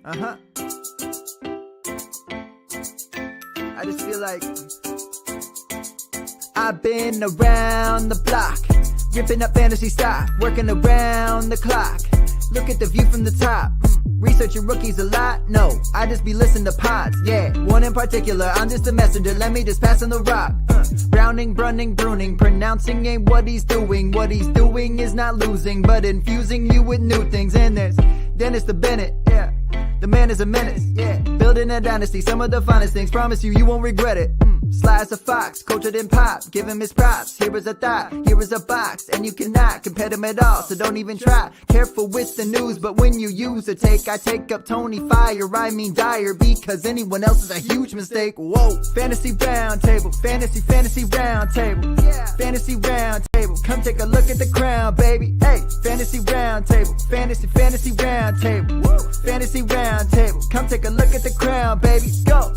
Uh-huh. I just feel like I've been around the block, ripping up fantasy stock, working around the clock. Look at the view from the top. Researching rookies a lot? No, I just be listening to pods. Yeah, one in particular, I'm just a messenger. Let me just pass on the rock. Browning, brunning, pruning, pronouncing ain't what he's doing. What he's doing is not losing, but infusing you with new things. And there's Dennis the Bennett, yeah. The man is a menace, yeah. Building a dynasty, some of the finest things. Promise you won't regret it. Sly as a fox, cultured in pop. Give him his props. Here is a thought, here is a box, and you cannot compare them at all. So don't even try. Careful with the news, but when you use a take, I take up Tony Fire. I mean Dyer, because anyone else is a huge mistake. Whoa, fantasy round table, fantasy round table, yeah. Fantasy round table. Come take a look at the crown, baby. Hey, fantasy round table, fantasy round table, woo. Fantasy round table. Come take a look at the crown, baby. Go.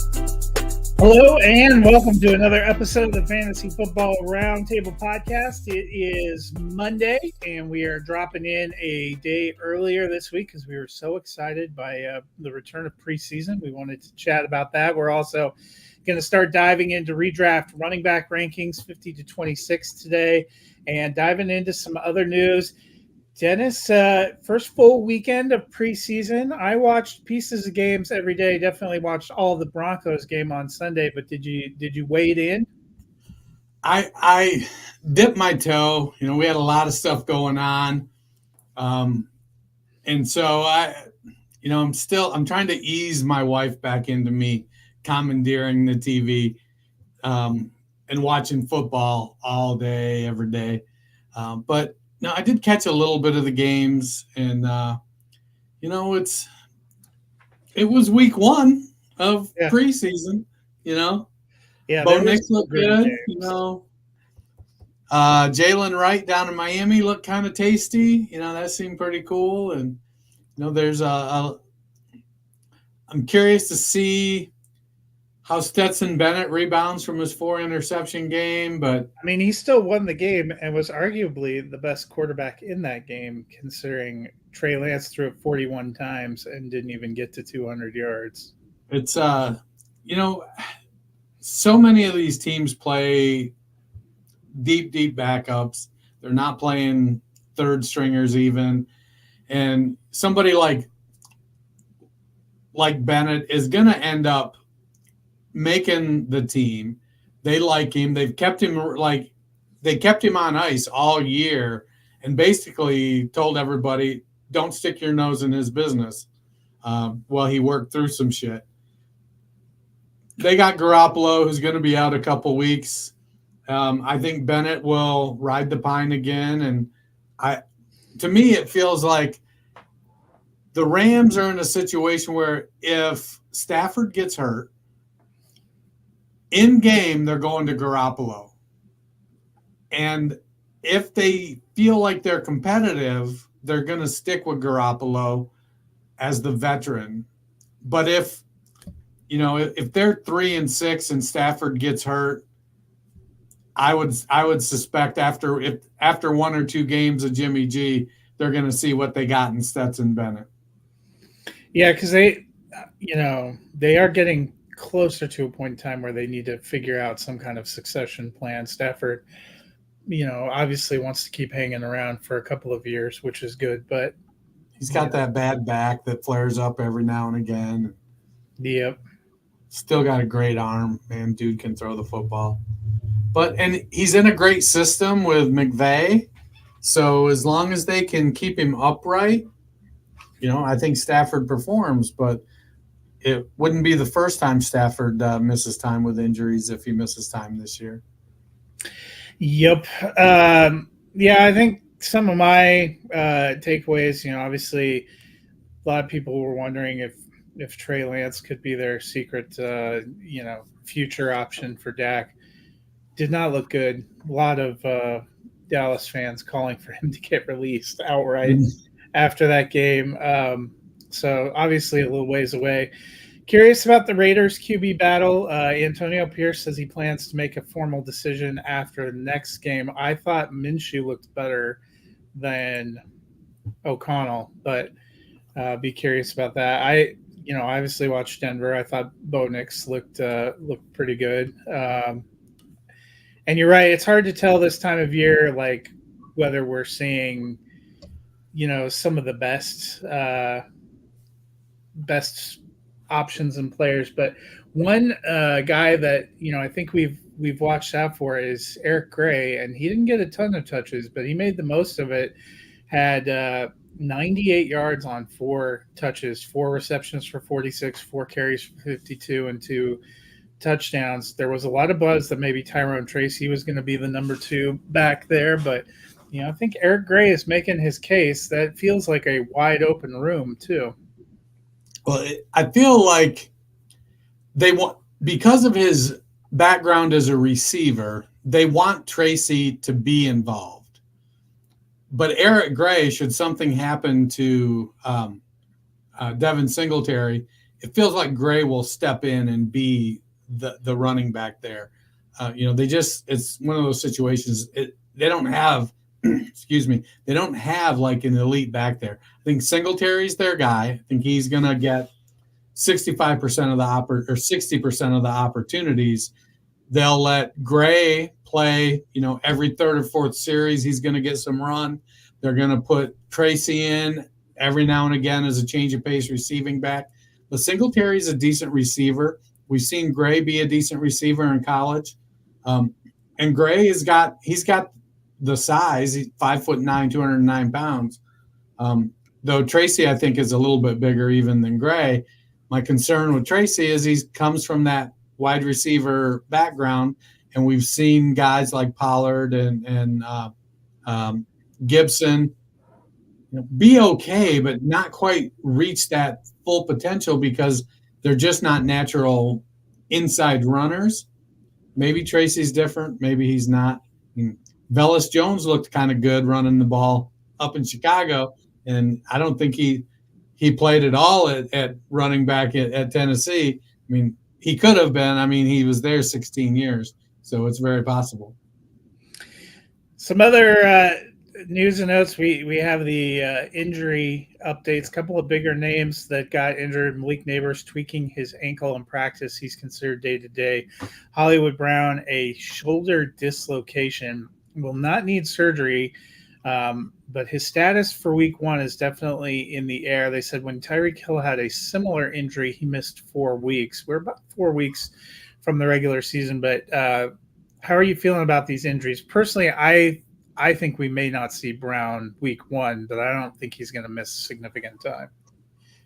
Hello and welcome to another episode of the Fantasy Football Roundtable Podcast. It is Monday and we are dropping in a day earlier this week because we were so excited by the return of preseason. We wanted to chat about that. We're also going to start diving into redraft running back rankings 50 to 26 today and diving into some other news. Dennis, first full weekend of preseason. I watched pieces of games every day. Definitely watched all the Broncos game on Sunday. But did you wade in? I dipped my toe. You know, we had a lot of stuff going on, and so I'm trying to ease my wife back into me commandeering the TV and watching football all day, every day, but. No, I did catch a little bit of the games, and it was week one of preseason. Bo Nix looked good. Games. Jalen Wright down in Miami looked kind of tasty. That seemed pretty cool, and there's I'm curious to see how Stetson Bennett rebounds from his 4-interception game, but I mean, he still won the game and was arguably the best quarterback in that game, considering Trey Lance threw it 41 times and didn't even get to 200 yards. It's so many of these teams play deep backups. They're not playing third stringers even, and somebody like Bennett is going to end up making the team. They like him. They've kept him on ice all year and basically told everybody, don't stick your nose in his business. Well, he worked through some shit. They got Garoppolo, who's going to be out a couple weeks. I think Bennett will ride the pine again. And to me, it feels like the Rams are in a situation where if Stafford gets hurt, in game, they're going to Garoppolo. And if they feel like they're competitive, they're going to stick with Garoppolo as the veteran. But if they're 3-6 and Stafford gets hurt, I would suspect after one or two games of Jimmy G, they're going to see what they got in Stetson Bennett. Yeah, because they are getting closer to a point in time where they need to figure out some kind of succession plan. Stafford, obviously wants to keep hanging around for a couple of years, which is good, but he's got that bad back that flares up every now and again. Yep. Still got a great arm, man. Dude can throw the football. And he's in a great system with McVay. So as long as they can keep him upright, I think Stafford performs, but it wouldn't be the first time Stafford misses time with injuries if he misses time this year. Yep. I think some of my takeaways, obviously a lot of people were wondering if Trey Lance could be their secret, future option for Dak. Did not look good. A lot of Dallas fans calling for him to get released outright after that game. So obviously a little ways away. Curious about the Raiders QB battle. Antonio Pierce says he plans to make a formal decision after the next game. I thought Minshew looked better than O'Connell, but be curious about that. I obviously watched Denver. I thought Bo Nix looked pretty good. And you're right; it's hard to tell this time of year, like whether we're seeing, some of the best options and players. But one guy that I think we've watched out for is Eric Gray, and he didn't get a ton of touches, but he made the most of it. Had 98 yards on 4 touches, 4 receptions for 46, 4 carries for 52, and 2 touchdowns. There was a lot of buzz that maybe Tyrone Tracy was going to be the number 2 back there, but I think Eric Gray is making his case. That feels like a wide open room too. Well, I feel like they want, because of his background as a receiver, they want Tracy to be involved. But Eric Gray, should something happen to Devin Singletary, it feels like Gray will step in and be the running back there. It's one of those situations. They don't have, they don't have like an elite back there. I think Singletary's their guy. I think he's going to get 65% of the 60% of the opportunities. They'll let Gray play, every third or fourth series, he's going to get some run. They're going to put Tracy in every now and again as a change of pace receiving back. But Singletary's a decent receiver. We've seen Gray be a decent receiver in college. And Gray he's got the size. He's 5'9", 209 pounds. Though Tracy, I think, is a little bit bigger even than Gray. My concern with Tracy is he comes from that wide receiver background, and we've seen guys like Pollard and Gibson be okay, but not quite reach that full potential because they're just not natural inside runners. Maybe Tracy's different. Maybe he's not. Velus Jones looked kind of good running the ball up in Chicago, and I don't think he played at all at running back at Tennessee. I mean, he could have been. I mean, he was there 16 years, so it's very possible. Some other news and notes. We have the injury updates. A couple of bigger names that got injured. Malik Neighbors tweaking his ankle in practice. He's considered day-to-day. Hollywood Brown, a shoulder dislocation, will not need surgery. But his status for week 1 is definitely in the air. They said when Tyreek Hill had a similar injury, he missed 4 weeks. We're about 4 weeks from the regular season. But how are you feeling about these injuries? Personally, I think we may not see Brown week 1, but I don't think he's going to miss significant time.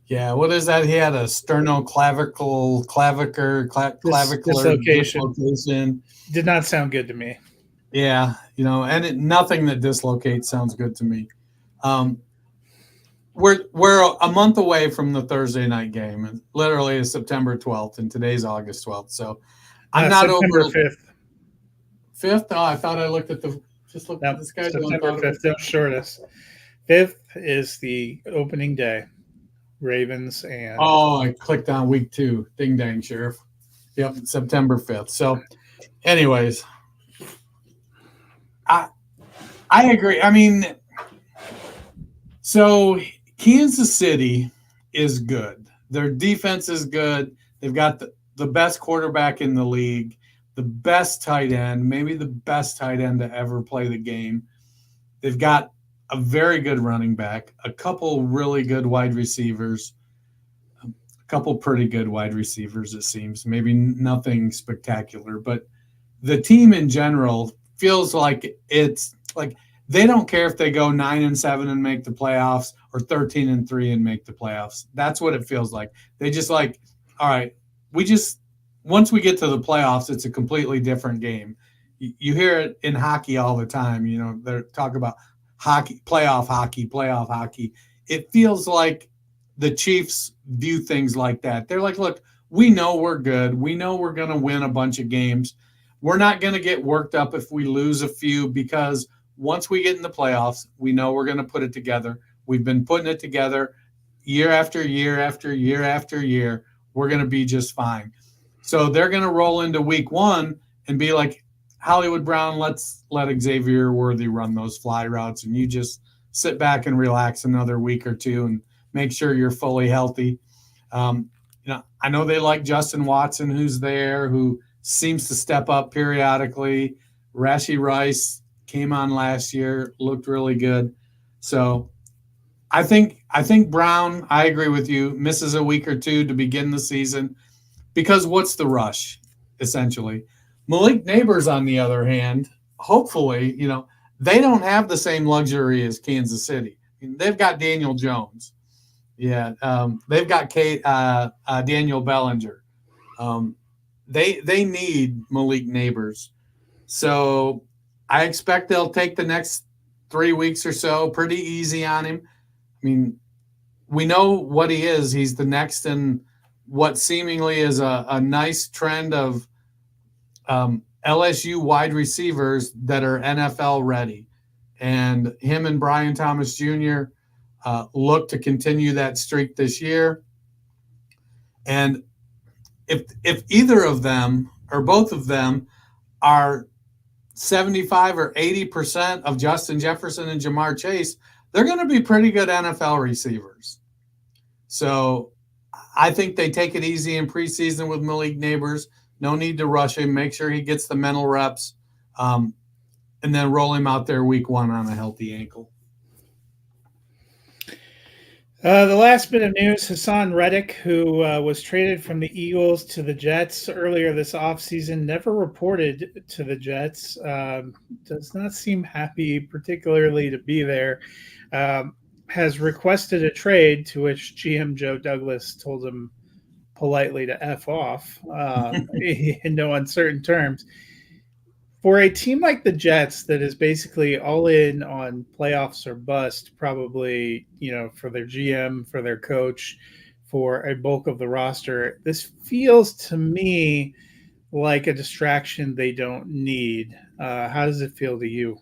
Yeah, what is that? He had a sternoclavicular dislocation. Did not sound good to me. Yeah, and nothing that dislocates sounds good to me. We're a month away from the Thursday night game. It literally is September 12th, and today's August 12th. So I'm not September over 5th. 5th. Oh, I thought I looked at the at the schedule. September 5th. Don't short us. 5th is the opening day. Ravens and I clicked on week 2. Ding dang, Sheriff. Yep, September 5th. So, anyways. I agree. I mean, so Kansas City is good. Their defense is good. They've got the best quarterback in the league, the best tight end, maybe the best tight end to ever play the game. They've got a very good running back, a couple really good wide receivers, a couple pretty good wide receivers, it seems. Maybe nothing spectacular, but the team in general feels like it's like they don't care if they go 9-7 and make the playoffs or 13-3 and make the playoffs. That's what it feels like. They just like, all right, once we get to the playoffs, it's a completely different game. You hear it in hockey all the time. They're talking about hockey, playoff hockey. It feels like the Chiefs view things like that. They're like, look, we know we're good. We know we're going to win a bunch of games. We're not going to get worked up if we lose a few because once we get in the playoffs, we know we're going to put it together. We've been putting it together year after year after year after year. We're going to be just fine. So they're going to roll into week 1 and be like, Hollywood Brown, let's let Xavier Worthy run those fly routes, and you just sit back and relax another week or two and make sure you're fully healthy. I know they like Justin Watson, who's there, who seems to step up periodically. Rashee Rice came on last year, looked really good. So I think Brown, I agree with you, misses a week or two to begin the season because what's the rush, essentially? Malik Neighbors, on the other hand, hopefully, they don't have the same luxury as Kansas City. They've got Daniel Jones. Yeah, they've got Daniel Bellinger. They need Malik Neighbors. So I expect they'll take the next 3 weeks or so pretty easy on him. I mean, we know what he is. He's the next in what seemingly is a nice trend of LSU wide receivers that are NFL ready. And him and Brian Thomas Jr. Look to continue that streak this year. And if either of them or both of them are 75 or 80% of Justin Jefferson and Jamar Chase, they're going to be pretty good NFL receivers. So I think they take it easy in preseason with Malik Neighbors. No need to rush him. Make sure he gets the mental reps, and then roll him out there week 1 on a healthy ankle. The last bit of news, Hassan Reddick, who was traded from the Eagles to the Jets earlier this offseason, never reported to the Jets. Does not seem happy particularly to be there. Has requested a trade, to which GM Joe Douglas told him politely to F off in no uncertain terms. For a team like the Jets that is basically all in on playoffs or bust, probably, for their GM, for their coach, for a bulk of the roster, this feels to me like a distraction they don't need. How does it feel to you?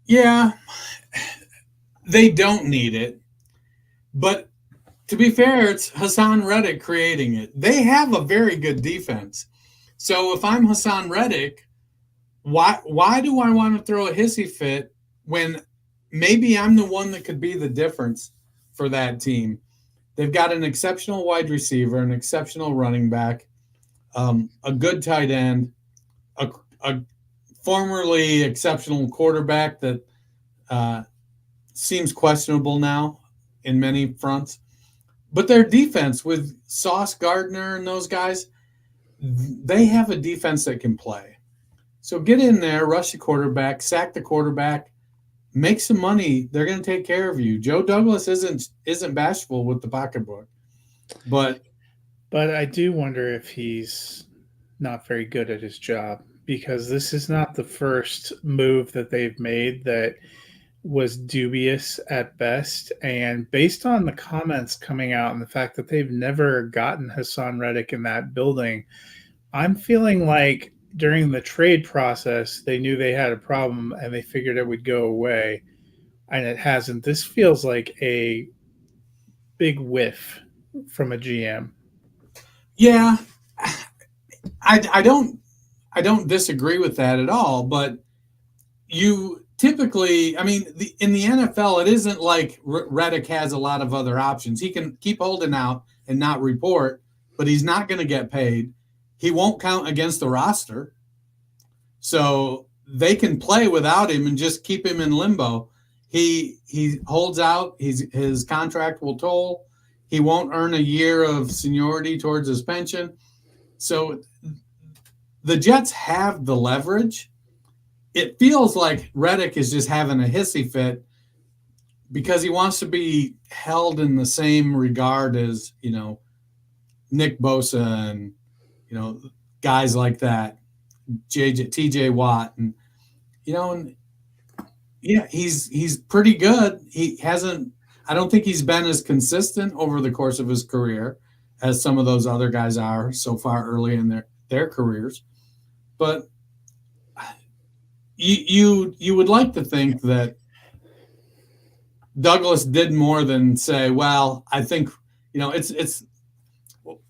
Yeah, they don't need it. But to be fair, it's Hassan Reddick creating it. They have a very good defense. So if I'm Hassan Reddick, why do I want to throw a hissy fit when maybe I'm the one that could be the difference for that team? They've got an exceptional wide receiver, an exceptional running back, a good tight end, a formerly exceptional quarterback that seems questionable now in many fronts. But their defense with Sauce Gardner and those guys, they have a defense that can play. So get in there, rush the quarterback, sack the quarterback, make some money. They're going to take care of you. Joe Douglas isn't bashful with the pocketbook. But I do wonder if he's not very good at his job, because this is not the first move that they've made that was dubious at best. And based on the comments coming out and the fact that they've never gotten Hassan Reddick in that building, I'm feeling like during the trade process, they knew they had a problem and they figured it would go away, and it hasn't. This feels like a big whiff from a GM. Yeah, I don't disagree with that at all. But you typically, in the NFL, it isn't like Reddick has a lot of other options. He can keep holding out and not report, but he's not going to get paid. He won't count against the roster. So they can play without him and just keep him in limbo. He holds out. His contract will toll. He won't earn a year of seniority towards his pension. So the Jets have the leverage. It feels like Reddick is just having a hissy fit because he wants to be held in the same regard as, Nick Bosa and, guys like that, TJ Watt. And, he's pretty good. I don't think he's been as consistent over the course of his career as some of those other guys are so far early in their careers. But you would like to think that Douglas did more than say, well, I think, it's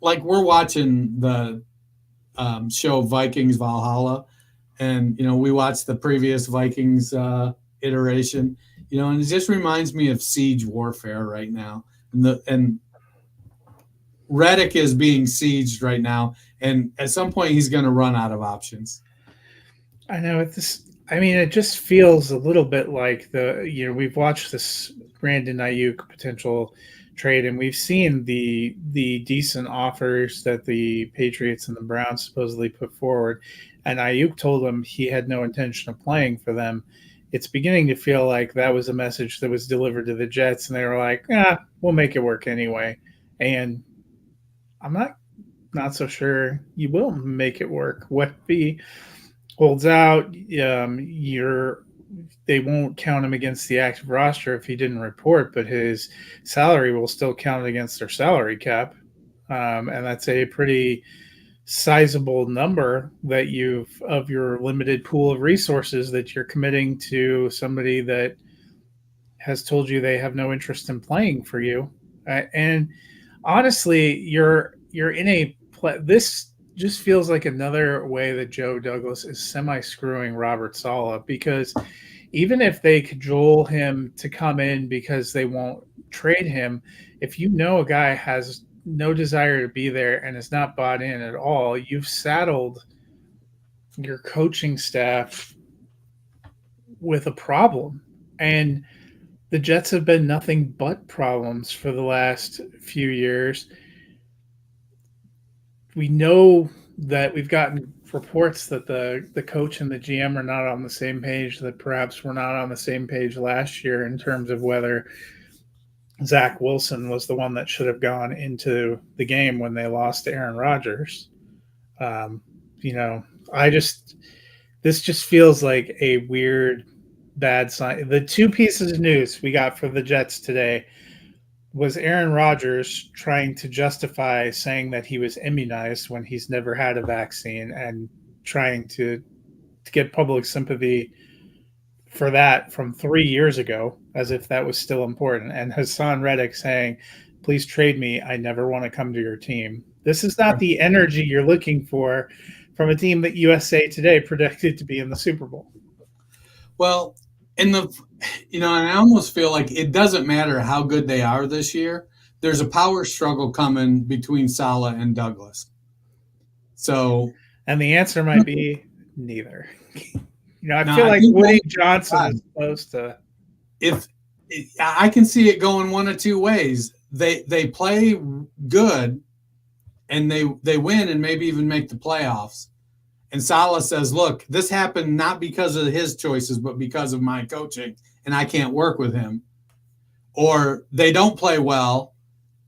like we're watching the show Vikings Valhalla, and, we watched the previous Vikings iteration, and it just reminds me of Siege Warfare right now. And Reddick is being sieged right now, and at some point he's going to run out of options. I know it just feels a little bit like we've watched this Brandon Ayuk potential trade, and we've seen the decent offers that the Patriots and the Browns supposedly put forward, and Ayuk told them he had no intention of playing for them. It's beginning to feel like that was a message that was delivered to the Jets, and they were like, we'll make it work anyway. And I'm not so sure you will make it work. What he holds out, they won't count him against the active roster if he didn't report, but his salary will still count against their salary cap. And that's a pretty sizable number that of your limited pool of resources that you're committing to somebody that has told you they have no interest in playing for you. And honestly, you're in this just feels like another way that Joe Douglas is semi-screwing Robert Saleh, because even if they cajole him to come in because they won't trade him, if you know a guy has no desire to be there and is not bought in at all, you've saddled your coaching staff with a problem. And the Jets have been nothing but problems for the last few years. We know that we've gotten reports that the coach and the GM are not on the same page, that perhaps we're not on the same page last year in terms of whether Zach Wilson was the one that should have gone into the game when they lost to Aaron Rodgers. This just feels like a weird, bad sign. The two pieces of news we got for the Jets today was Aaron Rodgers trying to justify saying that he was immunized when he's never had a vaccine, and trying to get public sympathy for that from 3 years ago, as if that was still important. And Hassan Reddick saying, please trade me. I never want to come to your team. This is not the energy you're looking for from a team that USA Today predicted to be in the Super Bowl. Well, and I almost feel like it doesn't matter how good they are this year. There's a power struggle coming between Saleh and Douglas. And the answer might be neither. I feel like Woody Johnson is supposed to. If I can see it going one of two ways, they play good, and they win and maybe even make the playoffs. And Saleh says, "Look, this happened not because of his choices, but because of my coaching, and I can't work with him." Or they don't play well,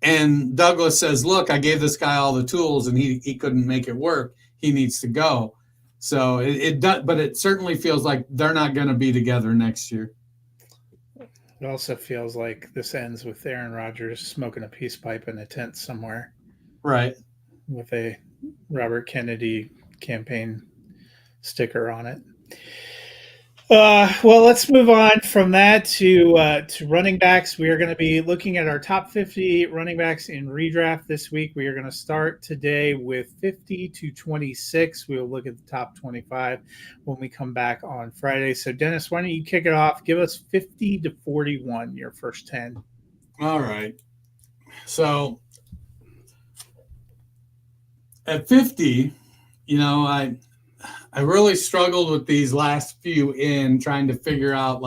and Douglas says, "Look, I gave this guy all the tools, and he couldn't make it work. He needs to go." So it does, but it certainly feels like they're not going to be together next year. It also feels like this ends with Aaron Rodgers smoking a peace pipe in a tent somewhere, right, with a Robert Kennedy campaign sticker on it. Well, let's move on from that to running backs. We are going to be looking at our top 50 running backs in redraft this week. We are going to start today with 50 to 26. We will look at the top 25 when we come back on Friday. So, Dennis, why don't you kick it off? Give us 50 to 41, your first 10. All right. So, at 50, I really struggled with these last few in trying to figure out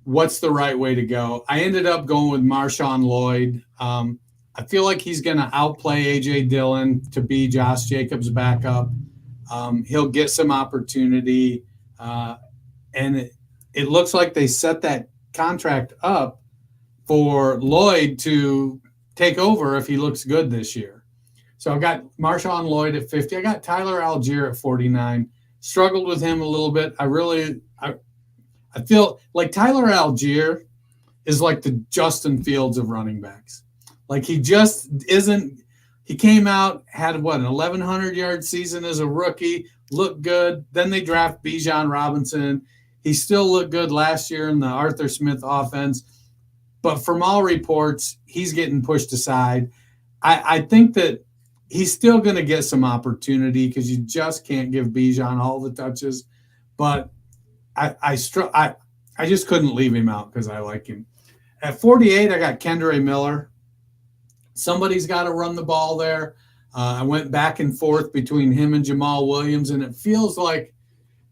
what's the right way to go. I ended up going with Marshawn Lloyd. I feel like he's going to outplay A.J. Dillon to be Josh Jacobs' backup. He'll get some opportunity. And it looks like they set that contract up for Lloyd to take over if he looks good this year. So I got Marshawn Lloyd at 50. I got Tyler Algier at 49. Struggled with him a little bit. I feel like Tyler Algier is like the Justin Fields of running backs. Like he just isn't. He came out, had an 1,100-yard season as a rookie, looked good. Then they draft Bijan Robinson. He still looked good last year in the Arthur Smith offense. But from all reports, he's getting pushed aside. I think that he's still going to get some opportunity because you just can't give Bijan all the touches. But I just couldn't leave him out because I like him. At 48, I got Kendre Miller. Somebody's got to run the ball there. I went back and forth between him and Jamal Williams, and it feels like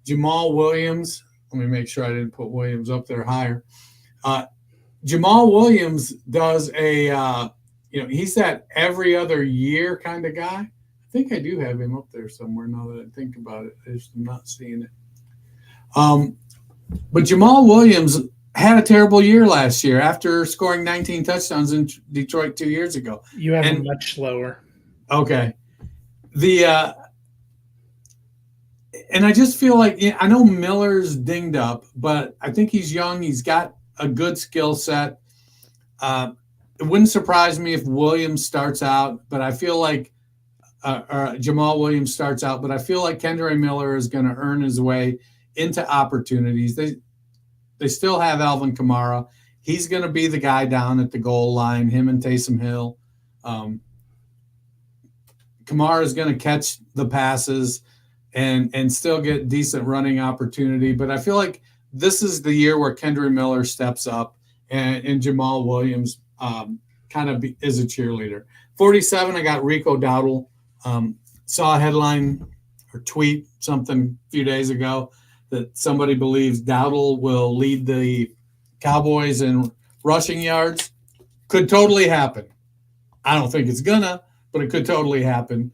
Jamal Williams. Let me make sure I didn't put Williams up there higher. Jamal Williams does he's that every other year kind of guy. I think I do have him up there somewhere now that I think about it. I just am not seeing it. But Jamal Williams had a terrible year last year after scoring 19 touchdowns in Detroit 2 years ago. You have him much lower. Okay. And I just feel like, I know Miller's dinged up, but I think he's young. He's got a good skill set. It wouldn't surprise me if Williams starts out, but I feel like Jamal Williams starts out, but I feel like Kendre Miller is going to earn his way into opportunities. They still have Alvin Kamara. He's going to be the guy down at the goal line, him and Taysom Hill. Kamara is going to catch the passes and still get decent running opportunity. But I feel like this is the year where Kendre Miller steps up and Jamal Williams is a cheerleader. 47, I got Rico Dowdle. Saw a headline or tweet something a few days ago that somebody believes Dowdle will lead the Cowboys in rushing yards. Could totally happen. I don't think it's gonna, but it could totally happen.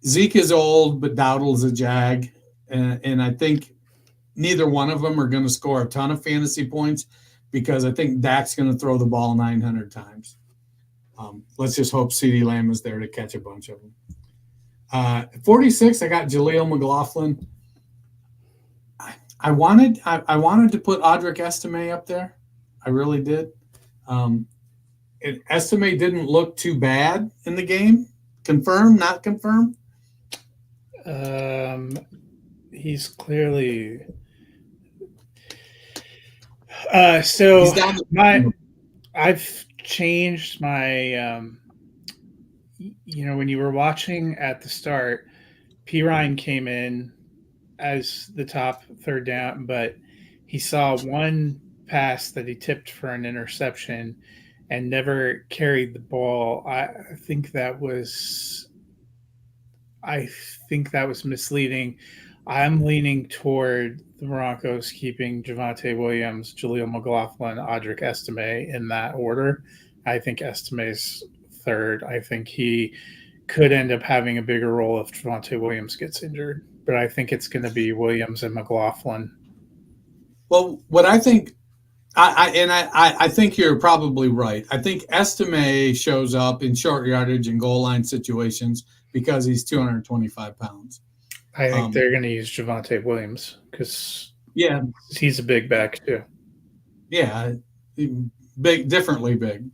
Zeke is old, but Dowdle's a jag. And I think neither one of them are going to score a ton of fantasy points because I think Dak's going to throw the ball 900 times. Let's just hope CeeDee Lamb is there to catch a bunch of them. 46, I got Jaleel McLaughlin. I wanted to put Audric Estime up there. I really did. Estime didn't look too bad in the game. Confirm, not confirm? He's clearly so I've changed my when you were watching at the start, P. Ryan came in as the top third down, but he saw one pass that he tipped for an interception and never carried the ball. I think that was misleading. I'm leaning toward the Broncos keeping Javonte Williams, Jaleel McLaughlin, Audric Estime in that order. I think Estime's third. I think he could end up having a bigger role if Javonte Williams gets injured, but I think it's going to be Williams and McLaughlin. Well, what I think, I think you're probably right. I think Estime shows up in short yardage and goal line situations because he's 225 pounds. I think they're going to use Javonte Williams because he's a big back too. Yeah, big, differently big.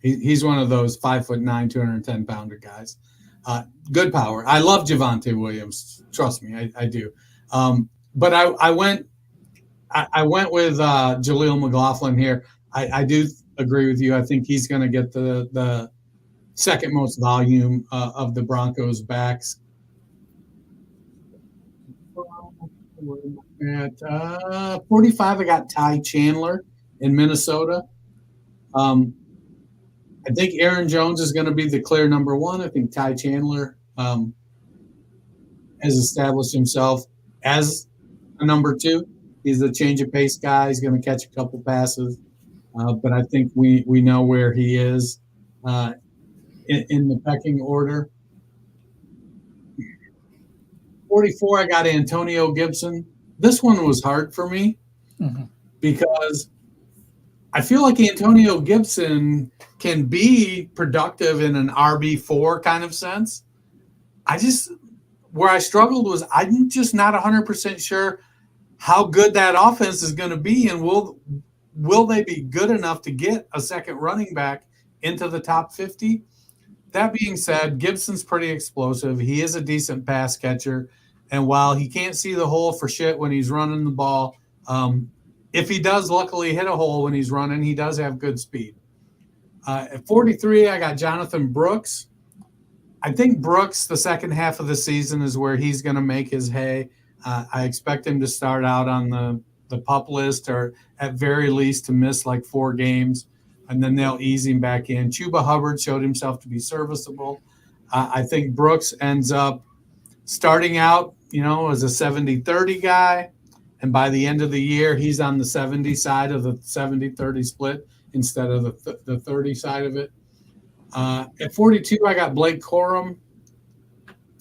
He's one of those 5'9", 210-pounder guys. Good power. I love Javonte Williams. Trust me, I do. But I went with Jaleel McLaughlin here. I do agree with you. I think he's going to get the second most volume of the Broncos backs. At 45, I got Ty Chandler in Minnesota. I think Aaron Jones is going to be the clear number one. I think Ty Chandler has established himself as a number two. He's a change of pace guy. He's going to catch a couple passes. But I think we know where he is in the pecking order. 44, I got Antonio Gibson. This one was hard for me because I feel like Antonio Gibson can be productive in an RB4 kind of sense. Where I struggled was I'm just not 100% sure how good that offense is going to be, and will they be good enough to get a second running back into the top 50? That being said, Gibson's pretty explosive. He is a decent pass catcher, and while he can't see the hole for shit when he's running the ball, if he does luckily hit a hole when he's running, he does have good speed. At 43, I got Jonathan Brooks. I think Brooks, the second half of the season, is where he's going to make his hay. I expect him to start out on the PUP list or at very least to miss like 4 games. and then they'll ease him back in. Chuba Hubbard showed himself to be serviceable. I think Brooks ends up starting out, as a 70-30 guy. And by the end of the year, he's on the 70 side of the 70-30 split instead of the 30 side of it. At 42, I got Blake Corum.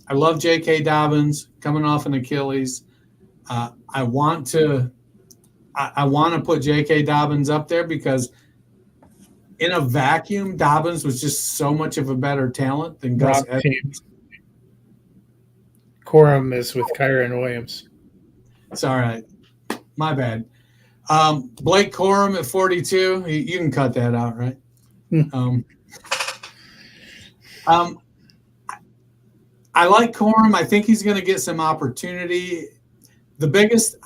I love J.K. Dobbins coming off an Achilles. I want to put J.K. Dobbins up there because in a vacuum, Dobbins was just so much of a better talent than Gus Edwards. Corum is with Kyren Williams. It's all right. My bad. Blake Corum at 42. You can cut that out, right? I like Corum. I think he's going to get some opportunity. The biggest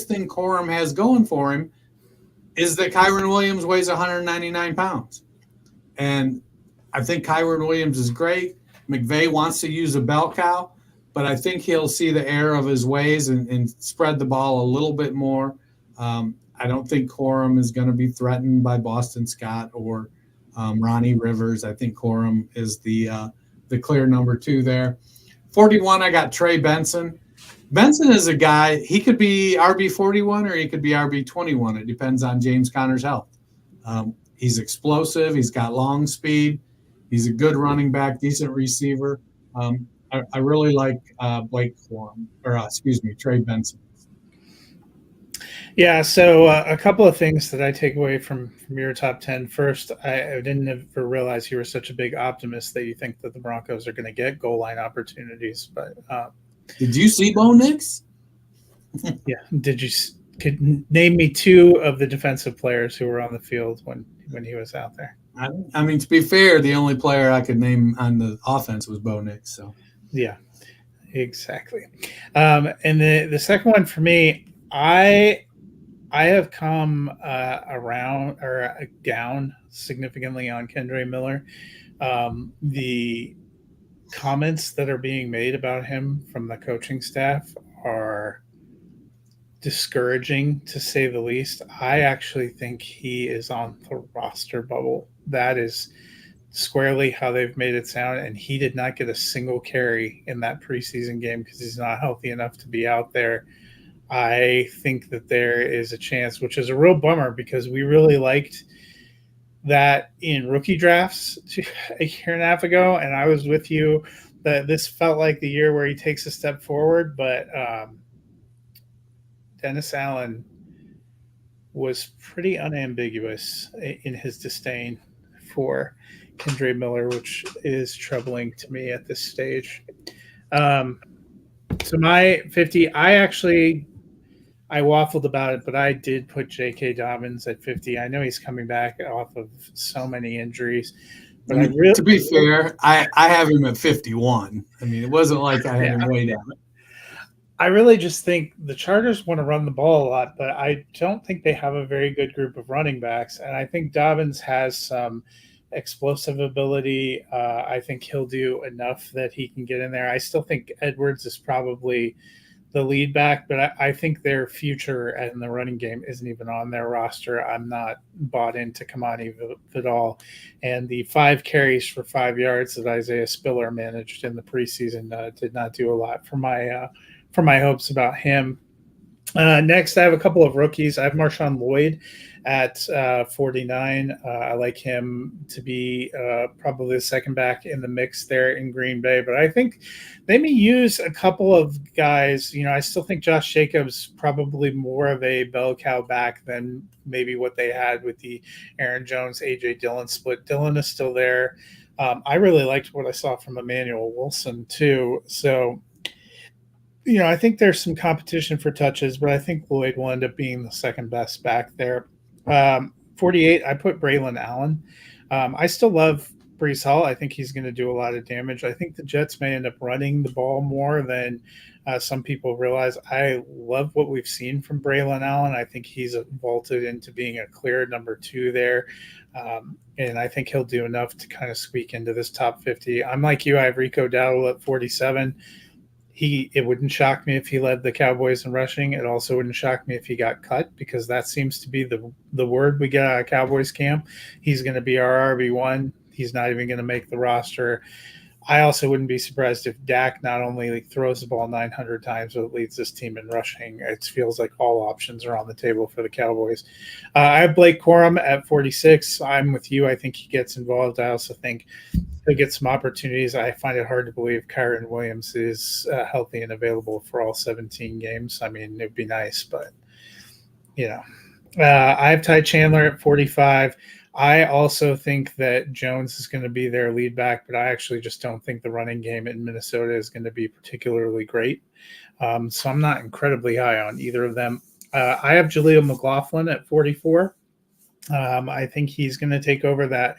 thing Corum has going for him is that Kyren Williams weighs 199 pounds. And I think Kyren Williams is great. McVay wants to use a bell cow, but I think he'll see the error of his ways and spread the ball a little bit more. I don't think Corum is going to be threatened by Boston Scott or Ronnie Rivers. I think Corum is the clear number 2 there. 41, I got Trey Benson. Benson is a guy, he could be RB41 or he could be RB21. It depends on James Conner's health. He's explosive. He's got long speed. He's a good running back, decent receiver. I really like Blake Corum, Trey Benson. Yeah, so a couple of things that I take away from your top 10. First, I didn't ever realize you were such a big optimist that you think that the Broncos are going to get goal line opportunities. But did you see Bo Nix? Yeah, could name me 2 of the defensive players who were on the field when he was out there? I mean, to be fair, the only player I could name on the offense was Bo Nix. So yeah, exactly. And the second one for me, I have come around or down significantly on Kendre Miller. The comments that are being made about him from the coaching staff are discouraging, to say the least. I actually think he is on the roster bubble. That is squarely how they've made it sound, and he did not get a single carry in that preseason game because he's not healthy enough to be out there. I think that there is a chance, which is a real bummer because we really liked that in rookie drafts a year and a half ago, and I was with you that this felt like the year where he takes a step forward, but Dennis Allen was pretty unambiguous in his disdain for Kendre Miller, which is troubling to me at this stage. So my 50, I waffled about it, but I did put J.K. Dobbins at 50. I know he's coming back off of so many injuries. But to be fair, I have him at 51. I mean, it wasn't like I had him way down. I really just think the Chargers want to run the ball a lot, but I don't think they have a very good group of running backs. And I think Dobbins has some explosive ability. I think he'll do enough that he can get in there. I still think Edwards is probably the lead back, but I think their future in the running game isn't even on their roster. I'm not bought into Kamani Vidal. And the 5 carries for 5 yards that Isaiah Spiller managed in the preseason did not do a lot for my hopes about him. Next, I have a couple of rookies. I have Marshawn Lloyd at 49. I like him to be probably the second back in the mix there in Green Bay. But I think they may use a couple of guys. I still think Josh Jacobs probably more of a bell cow back than maybe what they had with the Aaron Jones, A.J. Dillon split. Dillon is still there. I really liked what I saw from Emmanuel Wilson too. So I think there's some competition for touches, but I think Lloyd will end up being the second best back there. 48, I put Braylon Allen. I still love Breece Hall. I think he's going to do a lot of damage. I think the Jets may end up running the ball more than some people realize. I love what we've seen from Braylon Allen. I think he's vaulted into being a clear number 2 there. And I think he'll do enough to kind of squeak into this top 50. I'm like you. I have Rico Dowdle at 47. It wouldn't shock me if he led the Cowboys in rushing. It also wouldn't shock me if he got cut, because that seems to be the word we get out of Cowboys camp. He's going to be our RB1. He's not even going to make the roster. I also wouldn't be surprised if Dak not only throws the ball 900 times, but leads this team in rushing. It feels like all options are on the table for the Cowboys. I have Blake Corum at 46. I'm with you. I think he gets involved. I also think he'll get some opportunities. I find it hard to believe Kyren Williams is healthy and available for all 17 games. I mean, it'd be nice, but, I have Ty Chandler at 45. I also think that Jones is going to be their lead back, but I actually just don't think the running game in Minnesota is going to be particularly great. So I'm not incredibly high on either of them. I have Jaleel McLaughlin at 44. I think he's going to take over that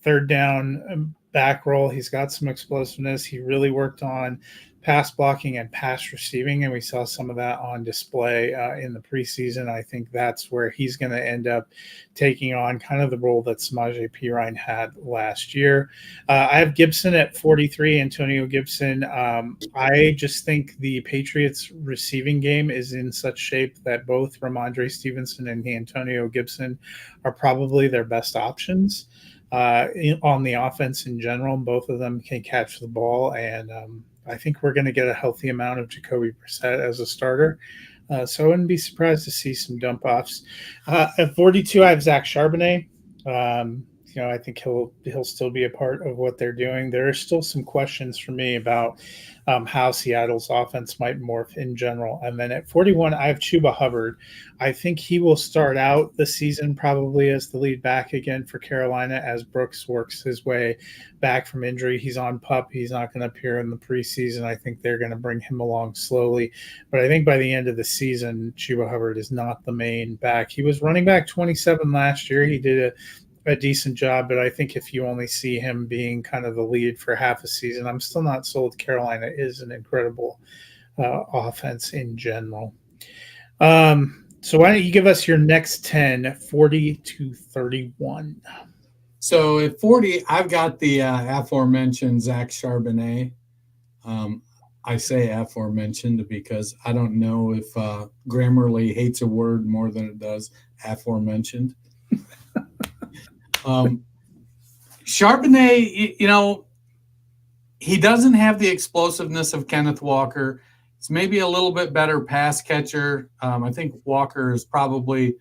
third down back role. He's got some explosiveness. He really worked on pass blocking and pass receiving, and we saw some of that on display in the preseason. I think that's where he's going to end up taking on kind of the role that Samaje Perine had last year. I have Gibson at 43, Antonio Gibson. I just think the Patriots receiving game is in such shape that both Ramondre Stevenson and Antonio Gibson are probably their best options on the offense in general. Both of them can catch the ball, and I think we're going to get a healthy amount of Jacoby Brissett as a starter. So I wouldn't be surprised to see some dump offs. At 42, I have Zach Charbonnet. I think he'll still be a part of what they're doing. There are still some questions for me about how Seattle's offense might morph in general. And then at 41, I have Chuba Hubbard. I think he will start out the season probably as the lead back again for Carolina as Brooks works his way back from injury. He's on PUP. He's not going to appear in the preseason. I think they're going to bring him along slowly. But I think by the end of the season, Chuba Hubbard is not the main back. He was running back 27 last year. He did a decent job, but I think if you only see him being kind of the lead for half a season, I'm still not sold. Carolina is an incredible offense in general. So why don't you give us your next 10, 40 to 31? So at 40, I've got the aforementioned Zach Charbonnet. I say aforementioned because I don't know if Grammarly hates a word more than it does aforementioned. Charbonnet, he doesn't have the explosiveness of Kenneth Walker. It's maybe a little bit better pass catcher. I think Walker is probably,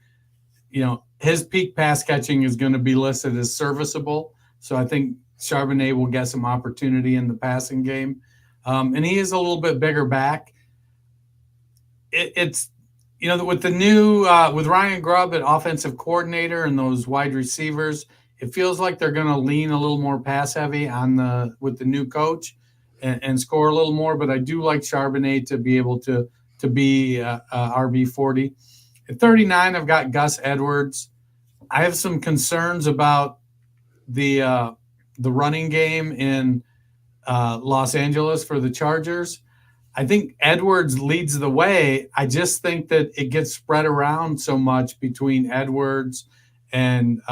his peak pass catching is going to be listed as serviceable. So I think Charbonnet will get some opportunity in the passing game. And he is a little bit bigger back. It's with the new with Ryan Grubb at offensive coordinator and those wide receivers, it feels like they're going to lean a little more pass heavy with the new coach and score a little more. But I do like Charbonnet to be able to be RB40. At 39, I've got Gus Edwards. I have some concerns about the running game in Los Angeles for the Chargers. I think Edwards leads the way. I just think that it gets spread around so much between Edwards and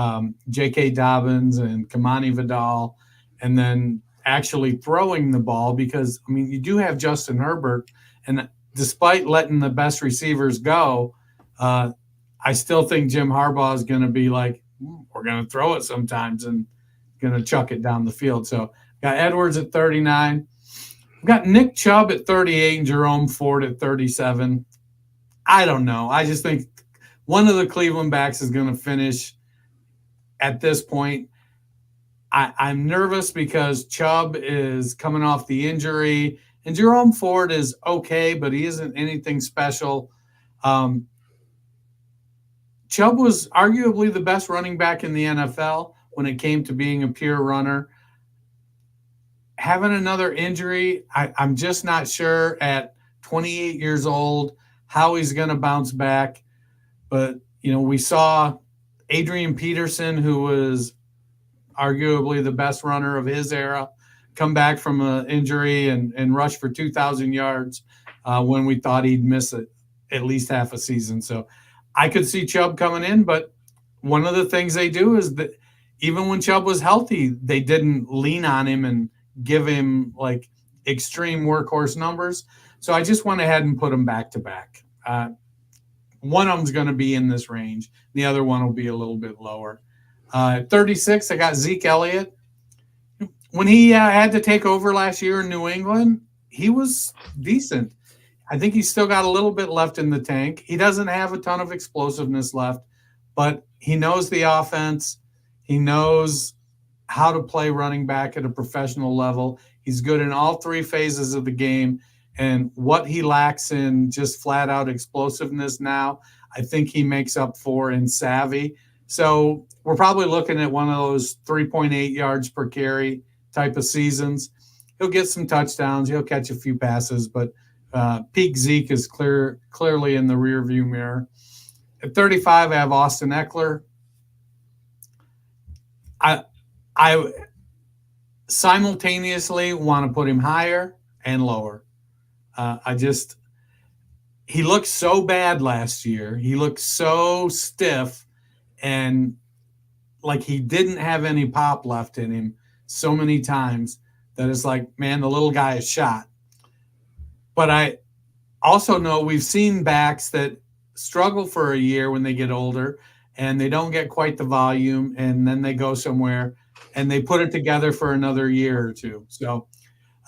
J.K. Dobbins and Kamani Vidal, and then actually throwing the ball because, you do have Justin Herbert, and despite letting the best receivers go, I still think Jim Harbaugh is going to be like, we're going to throw it sometimes and going to chuck it down the field. So got Edwards at 39. I've got Nick Chubb at 38 and Jerome Ford at 37. I don't know. I just think one of the Cleveland backs is going to finish at this point. I'm nervous because Chubb is coming off the injury, and Jerome Ford is okay, but he isn't anything special. Chubb was arguably the best running back in the NFL when it came to being a pure runner. Having another injury, I'm just not sure at 28 years old how he's going to bounce back. But, we saw Adrian Peterson, who was arguably the best runner of his era, come back from an injury and rush for 2,000 yards when we thought he'd miss at least half a season. So I could see Chubb coming in, but one of the things they do is that even when Chubb was healthy, they didn't lean on him and give him like extreme workhorse numbers. So I just went ahead and put them back to back. One of them's going to be in this range. The other one will be a little bit lower. At 36, I got Zeke Elliott. When he had to take over last year in New England, he was decent. I think he's still got a little bit left in the tank. He doesn't have a ton of explosiveness left, but he knows the offense. He knows how to play running back at a professional level. He's good in all three phases of the game. And what he lacks in just flat out explosiveness now, I think he makes up for in savvy. So we're probably looking at one of those 3.8 yards per carry type of seasons. He'll get some touchdowns. He'll catch a few passes, but peak Zeke is clearly in the rearview mirror. At 35, I have Austin Eckler. I simultaneously want to put him higher and lower. He looked so bad last year. He looked so stiff and like he didn't have any pop left in him so many times that it's like, man, the little guy is shot. But I also know we've seen backs that struggle for a year when they get older and they don't get quite the volume, and then they go somewhere and they put it together for another year or two. So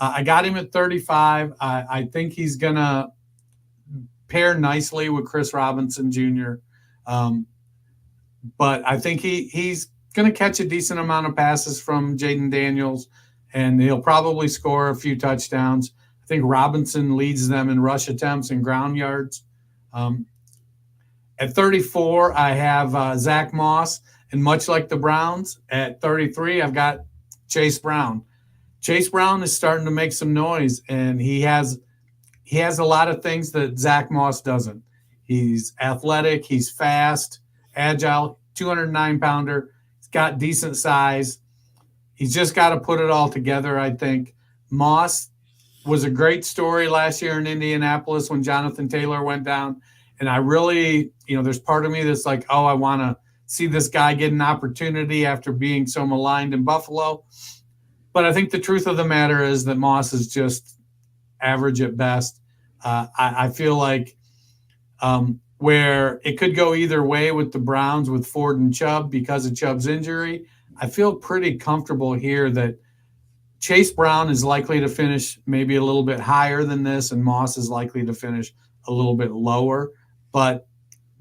I got him at 35. I think he's going to pair nicely with Chris Robinson Jr. But I think he's going to catch a decent amount of passes from Jaden Daniels, and he'll probably score a few touchdowns. I think Robinson leads them in rush attempts and ground yards. At 34, I have Zach Moss, and much like the Browns, at 33, I've got Chase Brown. Chase Brown is starting to make some noise, and he has a lot of things that Zach Moss doesn't. He's athletic, he's fast, agile, 209-pounder. He's got decent size. He's just got to put it all together, I think. Moss was a great story last year in Indianapolis when Jonathan Taylor went down. And I really, there's part of me that's like, oh, I want to see this guy get an opportunity after being so maligned in Buffalo. But I think the truth of the matter is that Moss is just average at best. I feel like where it could go either way with the Browns with Ford and Chubb because of Chubb's injury, I feel pretty comfortable here that Chase Brown is likely to finish maybe a little bit higher than this, and Moss is likely to finish a little bit lower. But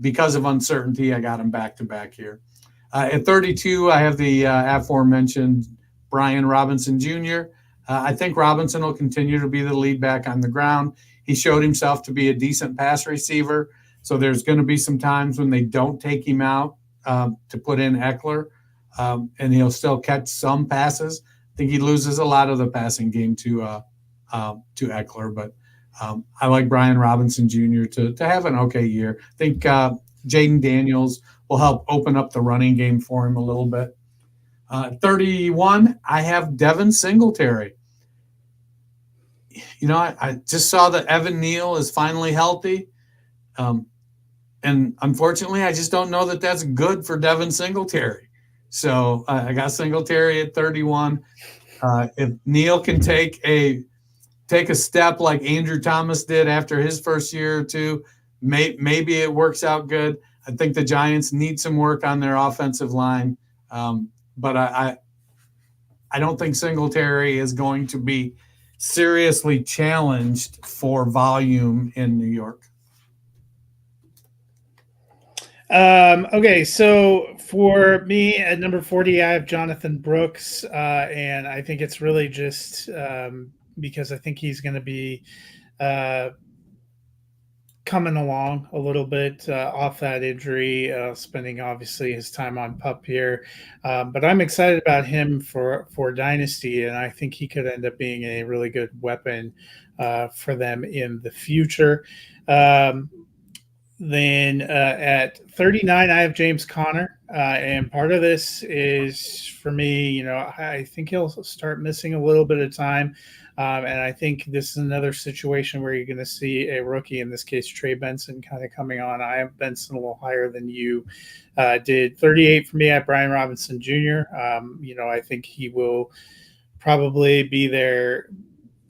because of uncertainty, I got him back to back here. At 32, I have the aforementioned Brian Robinson Jr. I think Robinson will continue to be the lead back on the ground. He showed himself to be a decent pass receiver. So there's going to be some times when they don't take him out to put in Eckler, and he'll still catch some passes. I think he loses a lot of the passing game to Eckler, but I like Brian Robinson Jr. to have an okay year. I think Jaden Daniels will help open up the running game for him a little bit. 31, I have Devin Singletary. I just saw that Evan Neal is finally healthy. And unfortunately, I just don't know that that's good for Devin Singletary. So I got Singletary at 31. If Neal can take a step like Andrew Thomas did after his first year or two, maybe it works out good. I think the Giants need some work on their offensive line. But I don't think Singletary is going to be seriously challenged for volume in New York. Okay, so for me at number 40, I have Jonathan Brooks, and I think it's really just because I think he's going to be coming along a little bit off that injury, spending obviously his time on PUP here. But I'm excited about him for Dynasty, and I think he could end up being a really good weapon for them in the future. Then at 39, I have James Conner. And part of this is for me, I think he'll start missing a little bit of time. And I think this is another situation where you're going to see a rookie, in this case, Trey Benson, kind of coming on. I have Benson a little higher than you did. 38 for me, I have Brian Robinson Jr. I think he will probably be their,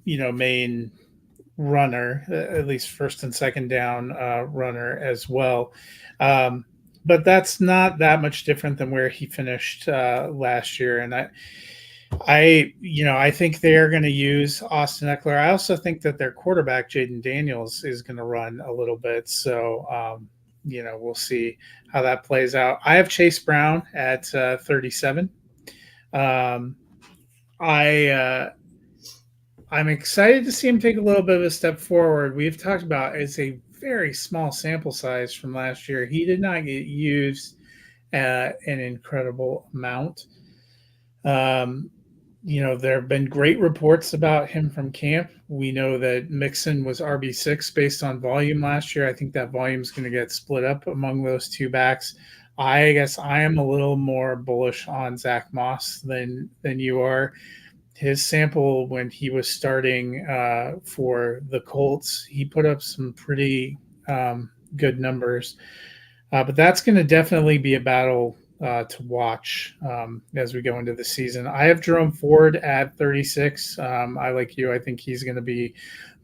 main runner, at least first and second down runner as well. But that's not that much different than where he finished last year. And I think they are going to use Austin Eckler. I also think that their quarterback, Jaden Daniels, is going to run a little bit. So, we'll see how that plays out. I have Chase Brown at 37. I'm excited to see him take a little bit of a step forward. We've talked about it's a very small sample size from last year. He did not get used an incredible amount. There have been great reports about him from camp. We know that Mixon was RB6 based on volume last year. I think that volume is going to get split up among those two backs. I guess I am a little more bullish on Zach Moss than you are. His sample when he was starting for the Colts, he put up some pretty good numbers. But that's going to definitely be a battle to watch as we go into the season. I have Jerome Ford at 36. I like you. I think he's going to be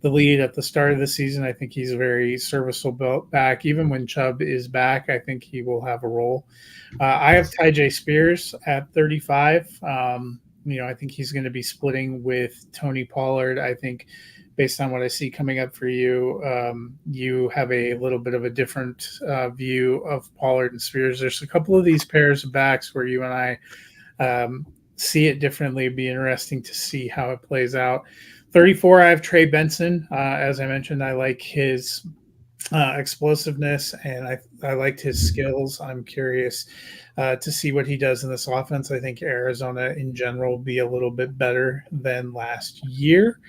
the lead at the start of the season. I think he's a very serviceable back. Even when Chubb is back, I think he will have a role. I have Tyjae Spears at 35. I think he's going to be splitting with Tony Pollard. I think based on what I see coming up for you, you have a little bit of a different view of Pollard and Spears. There's a couple of these pairs of backs where you and I see it differently. It'd be interesting to see how it plays out. 34, I have Trey Benson. As I mentioned, I like his explosiveness and I liked his skills. I'm curious to see what he does in this offense. I think Arizona in general will be a little bit better than last year.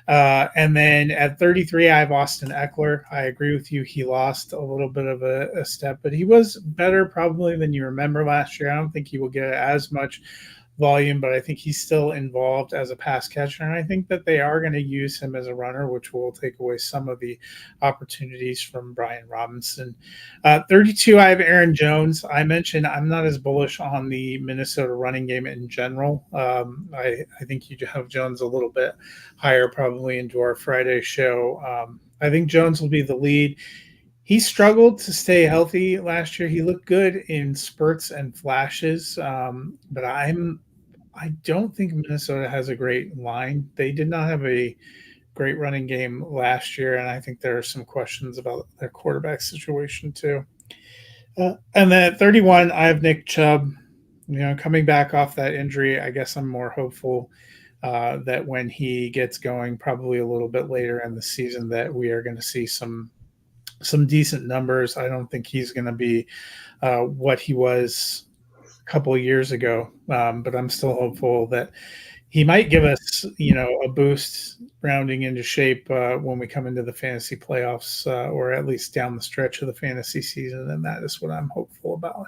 And then at 33, I have Austin Eckler. I agree with you. He lost a little bit of a step, but he was better probably than you remember last year. I don't think he will get as much volume, but I think he's still involved as a pass catcher. And I think that they are going to use him as a runner, which will take away some of the opportunities from Brian Robinson. 32, I have Aaron Jones. I mentioned I'm not as bullish on the Minnesota running game in general. I think you have Jones a little bit higher probably into our Friday show. I think Jones will be the lead. He struggled to stay healthy last year. He looked good in spurts and flashes, but I don't think Minnesota has a great line. They did not have a great running game last year, and I think there are some questions about their quarterback situation too. And then at 31, I have Nick Chubb. Coming back off that injury, I guess I'm more hopeful that when he gets going, probably a little bit later in the season, that we are going to see some decent numbers. I don't think he's going to be what he was a couple of years ago, but I'm still hopeful that he might give us, a boost rounding into shape when we come into the fantasy playoffs or at least down the stretch of the fantasy season, and that is what I'm hopeful about.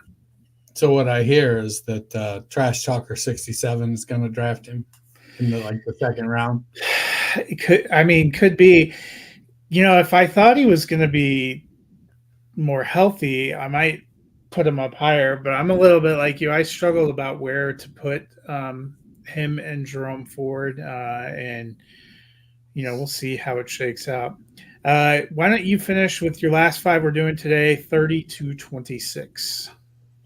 So what I hear is that Trash Talker 67 is going to draft him in the second round. It could be. If I thought he was going to be more healthy, I might put him up higher, but I'm a little bit like you. I struggled about where to put him and Jerome Ford, and we'll see how it shakes out. Why don't you finish with your last five we're doing today, 30 to 26?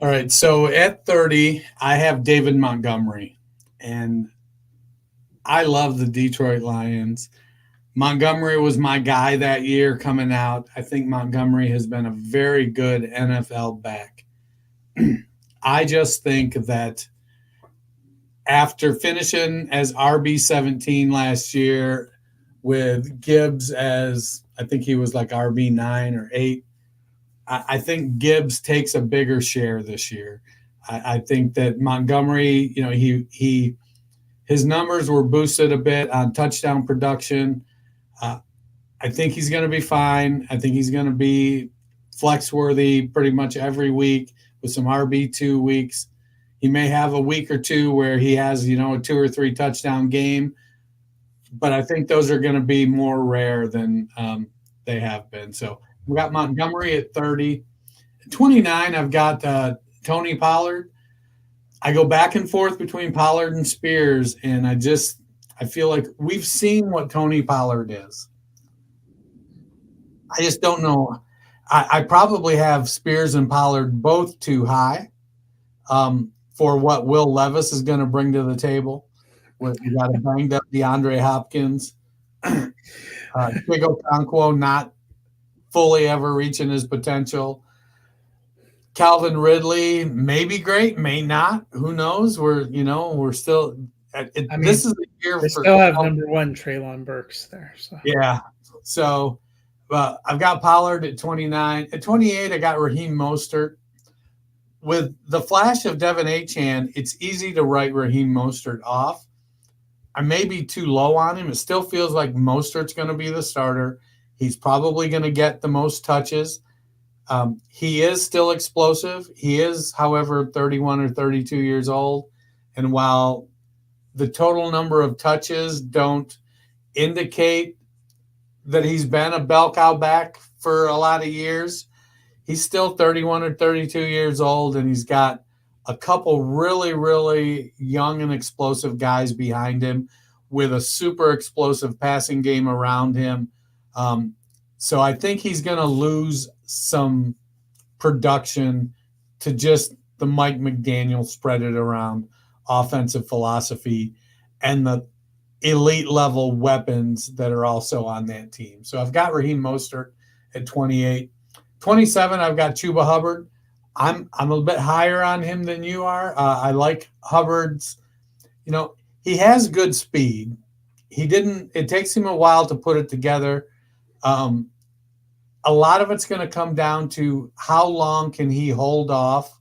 All right, so at 30, I have David Montgomery, and I love the Detroit Lions. Montgomery was my guy that year coming out. I think Montgomery has been a very good NFL back. I just think that after finishing as RB17 last year with Gibbs as, I think he was like RB9 or 8, I think Gibbs takes a bigger share this year. I think that Montgomery, his numbers were boosted a bit on touchdown production. I think he's going to be fine. I think he's going to be flex worthy pretty much every week with some RB2 weeks. He may have a week or two where he has, a 2 or 3 touchdown game, but I think those are going to be more rare than they have been. So we got Montgomery at 30. At 29, I've got Tony Pollard. I go back and forth between Pollard and Spears, and I feel like we've seen what Tony Pollard is. I just don't know. I probably have Spears and Pollard both too high for what Will Levis is going to bring to the table. We got a banged up DeAndre Hopkins. Big Okonkwo not fully ever reaching his potential. Calvin Ridley may be great, may not. Who knows? We're still. This is the year they for. Still have number one Treylon Burks there. So yeah. So, I've got Pollard at 29. At 28, I got Raheem Mostert. With the flash of Devin Achane, it's easy to write Raheem Mostert off. I may be too low on him. It still feels like Mostert's going to be the starter. He's probably going to get the most touches. He is still explosive. He is, however, 31 or 32 years old. And while the total number of touches don't indicate that he's been a bell cow back for a lot of years, he's still 31 or 32 years old, and he's got a couple really, really young and explosive guys behind him with a super explosive passing game around him. So I think he's going to lose some production to just the Mike McDaniel spread it around offensive philosophy and the elite level weapons that are also on that team. So I've got Raheem Mostert at 28. 27, I've got Chuba Hubbard. I'm a bit higher on him than you are. I like Hubbard's, he has good speed. It takes him a while to put it together. A lot of it's going to come down to how long can he hold off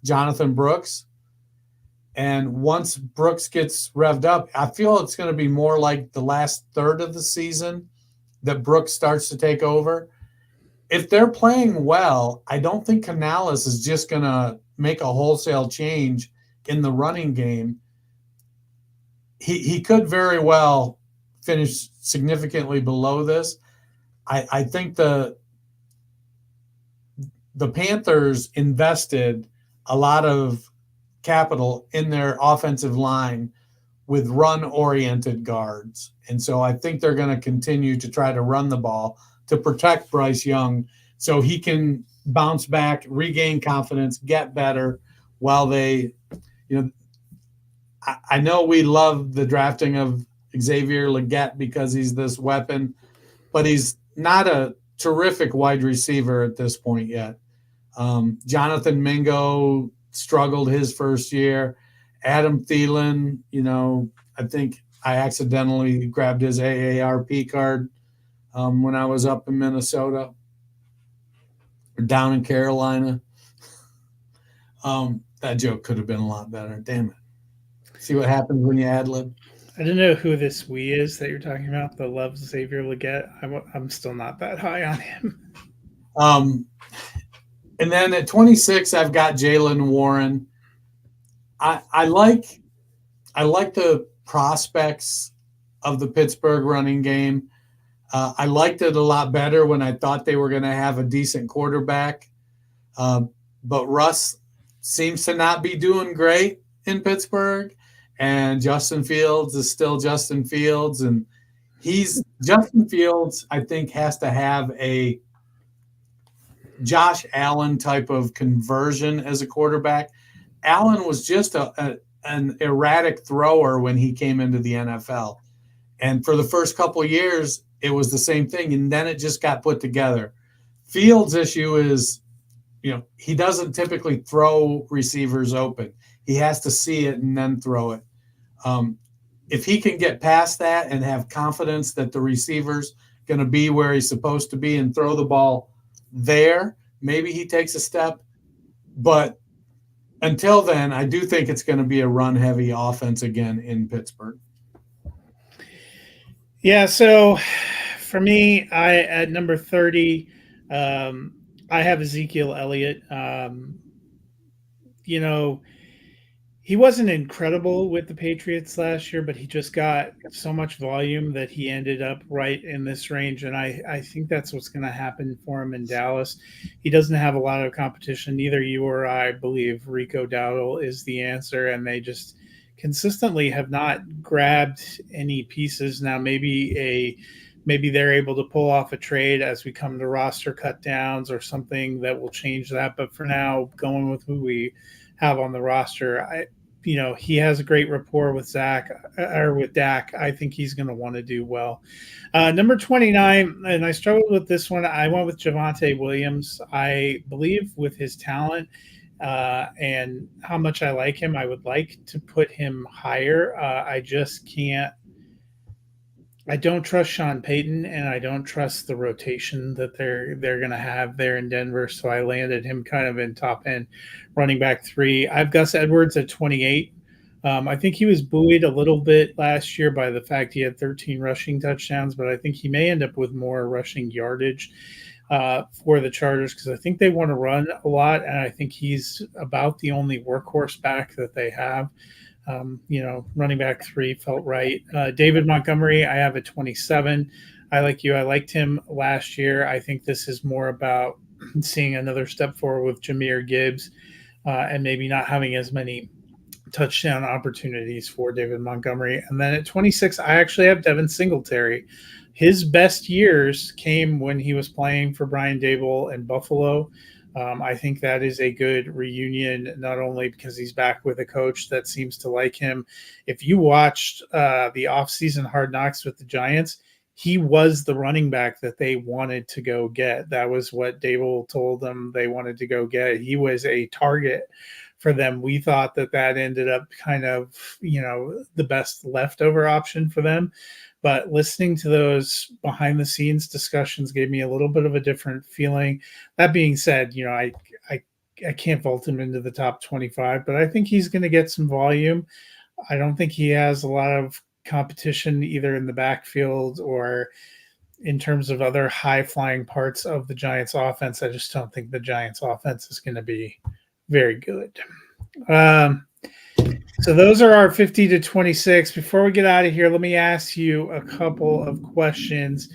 Jonathan Brooks. And once Brooks gets revved up, I feel it's going to be more like the last third of the season that Brooks starts to take over. If they're playing well, I don't think Canales is just going to make a wholesale change in the running game. He could very well finish significantly below this. I think the Panthers invested a lot of capital in their offensive line with run-oriented guards. And so I think they're going to continue to try to run the ball to protect Bryce Young so he can bounce back, regain confidence, get better while they, I know we love the drafting of Xavier Legette because he's this weapon, but he's not a terrific wide receiver at this point yet. Jonathan Mingo struggled his first year. Adam Thielen, I think I accidentally grabbed his AARP card when I was up in Minnesota or down in Carolina. That joke could have been a lot better. Damn it. See what happens when you ad-lib? I don't know who this we is that you're talking about that loves Xavier Legette. I'm still not that high on him. And then at 26, I've got Jaylen Warren. I like the prospects of the Pittsburgh running game. I liked it a lot better when I thought they were going to have a decent quarterback. But Russ seems to not be doing great in Pittsburgh. And Justin Fields is still Justin Fields. And Justin Fields, I think, has to have a Josh Allen type of conversion as a quarterback. Allen was just an erratic thrower when he came into the NFL. And for the first couple of years, it was the same thing. And then it just got put together. Fields' issue is, he doesn't typically throw receivers open. He has to see it and then throw it. If he can get past that and have confidence that the receiver's going to be where he's supposed to be and throw the ball there, maybe he takes a step. But until then, I do think it's going to be a run-heavy offense again in Pittsburgh. Yeah, so for me, at number 30, I have Ezekiel Elliott. He wasn't incredible with the Patriots last year, but he just got so much volume that he ended up right in this range. And I think that's what's going to happen for him in Dallas. He doesn't have a lot of competition. Neither you or I believe Rico Dowdle is the answer. And they just consistently have not grabbed any pieces. Now, maybe a maybe they're able to pull off a trade as we come to roster cut downs or something that will change that. But for now, going with who we have on the roster, he has a great rapport with Zach or with Dak. I think he's going to want to do well. Number 29, and I struggled with this one. I went with Javonte Williams. I believe with his talent and how much I like him, I would like to put him higher. I just can't. I don't trust Sean Payton, and I don't trust the rotation that they're going to have there in Denver. So I landed him kind of in top end running back 3. I have Gus Edwards at 28. I think he was buoyed a little bit last year by the fact he had 13 rushing touchdowns, but I think he may end up with more rushing yardage for the Chargers because I think they want to run a lot, and I think he's about the only workhorse back that they have. Running back 3 felt right. David Montgomery, I have at 27. I like you. I liked him last year. I think this is more about seeing another step forward with Jahmyr Gibbs and maybe not having as many touchdown opportunities for David Montgomery. And then at 26, I actually have Devin Singletary. His best years came when he was playing for Brian Daboll in Buffalo. I think that is a good reunion, not only because he's back with a coach that seems to like him. If you watched the offseason Hard Knocks with the Giants, he was the running back that they wanted to go get. That was what Daboll told them they wanted to go get. He was a target for them. We thought that ended up kind of, the best leftover option for them. But listening to those behind the scenes discussions gave me a little bit of a different feeling. That being said, I can't vault him into the top 25, but I think he's going to get some volume. I don't think he has a lot of competition either in the backfield or in terms of other high flying parts of the Giants offense. I just don't think the Giants offense is going to be very good. So those are our 50 to 26. Before we get out of here, let me ask you a couple of questions.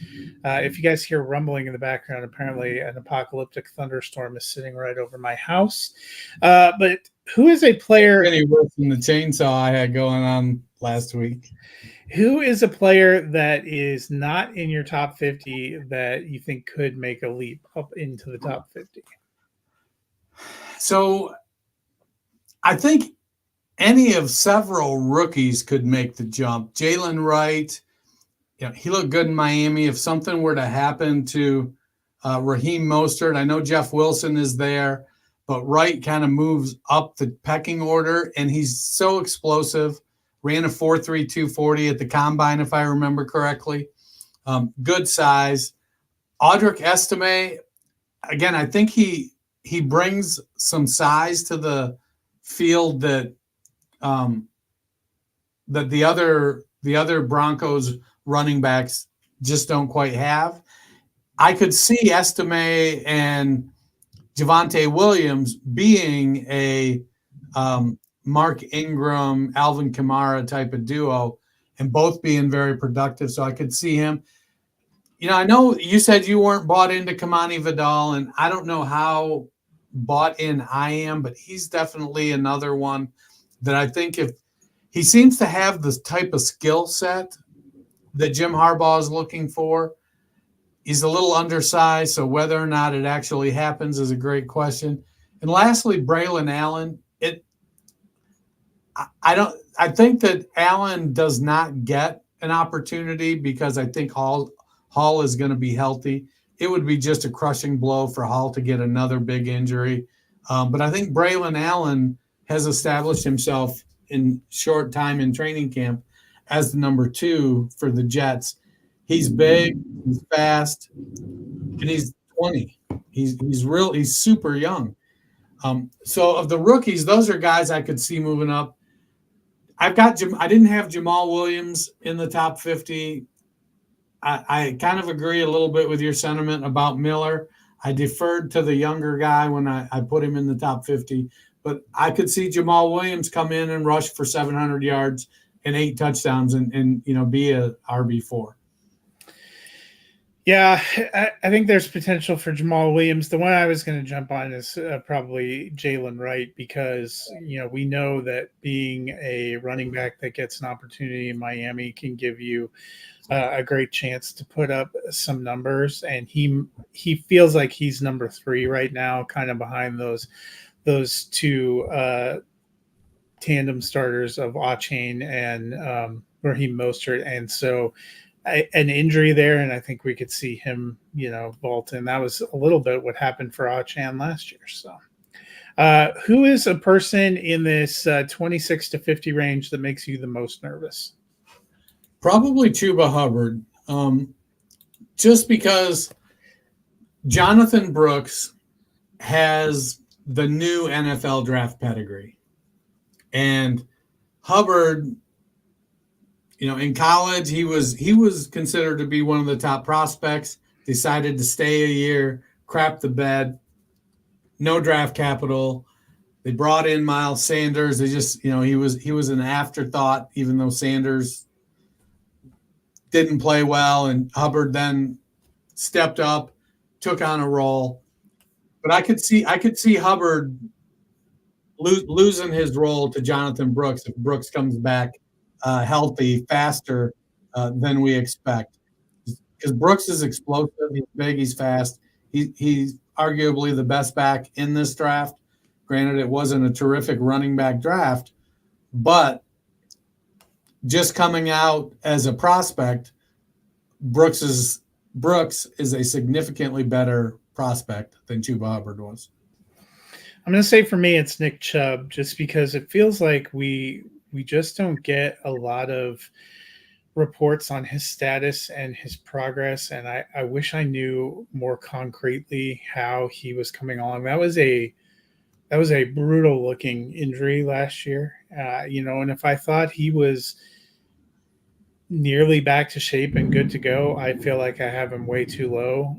If you guys hear rumbling in the background, apparently an apocalyptic thunderstorm is sitting right over my house. But who is a player? Any worse than the chainsaw I had going on last week? Who is a player that is not in your top 50 that you think could make a leap up into the top 50? So I think any of several rookies could make the jump. Jalen Wright, he looked good in Miami. If something were to happen to Raheem Mostert, I know Jeff Wilson is there, but Wright kind of moves up the pecking order, and he's so explosive. Ran a 4.32 40 at the combine, if I remember correctly. Good size. Audric Estime, again, I think he brings some size to the field that the other Broncos running backs just don't quite have. I could see Estime and Javonte Williams being a Mark Ingram, Alvin Kamara type of duo and both being very productive. So I could see him. I know you said you weren't bought into Kamani Vidal, and I don't know how bought in I am, but he's definitely another one that I think if he seems to have this type of skill set that Jim Harbaugh is looking for. He's a little undersized, so whether or not it actually happens is a great question. And lastly, Braylon Allen. I think that Allen does not get an opportunity because I think Hall is going to be healthy. It would be just a crushing blow for Hall to get another big injury. But I think Braylon Allen has established himself in short time in training camp as the number 2 for the Jets. He's big, he's fast, and he's 20. He's super young. So of the rookies, those are guys I could see moving up. I didn't have Jamal Williams in the top 50. I kind of agree a little bit with your sentiment about Miller. I deferred to the younger guy when I put him in the top 50, but I could see Jamal Williams come in and rush for 700 yards and 8 touchdowns and be a RB4. Yeah, I think there's potential for Jamal Williams. The one I was going to jump on is probably Jalen Wright because we know that being a running back that gets an opportunity in Miami can give you a great chance to put up some numbers, and he feels like he's number 3 right now, kind of behind those two tandem starters of Achane and Raheem Mostert, and so an injury there, and I think we could see him, vault in. That was a little bit what happened for Achane last year. So, who is a person in this 26 to 50 range that makes you the most nervous? Probably Chuba Hubbard, just because Jonathan Brooks has the new NFL draft pedigree, and Hubbard, in college, he was considered to be one of the top prospects, decided to stay a year, crap the bed, no draft capital. They brought in Miles Sanders. They just, he was an afterthought, even though Sanders didn't play well, and Hubbard then stepped up, took on a role. But I could see Hubbard losing his role to Jonathan Brooks if Brooks comes back healthy faster than we expect, because Brooks is explosive. He's big. He's fast. He's arguably the best back in this draft. Granted, it wasn't a terrific running back draft, but just coming out as a prospect, Brooks is a significantly better prospect than Chuba Hubbard was. I'm going to say for me, it's Nick Chubb, just because it feels like we just don't get a lot of reports on his status and his progress. And I wish I knew more concretely how he was coming along. That was a brutal looking injury last year, and if I thought he was nearly back to shape and good to go, I feel like I have him way too low.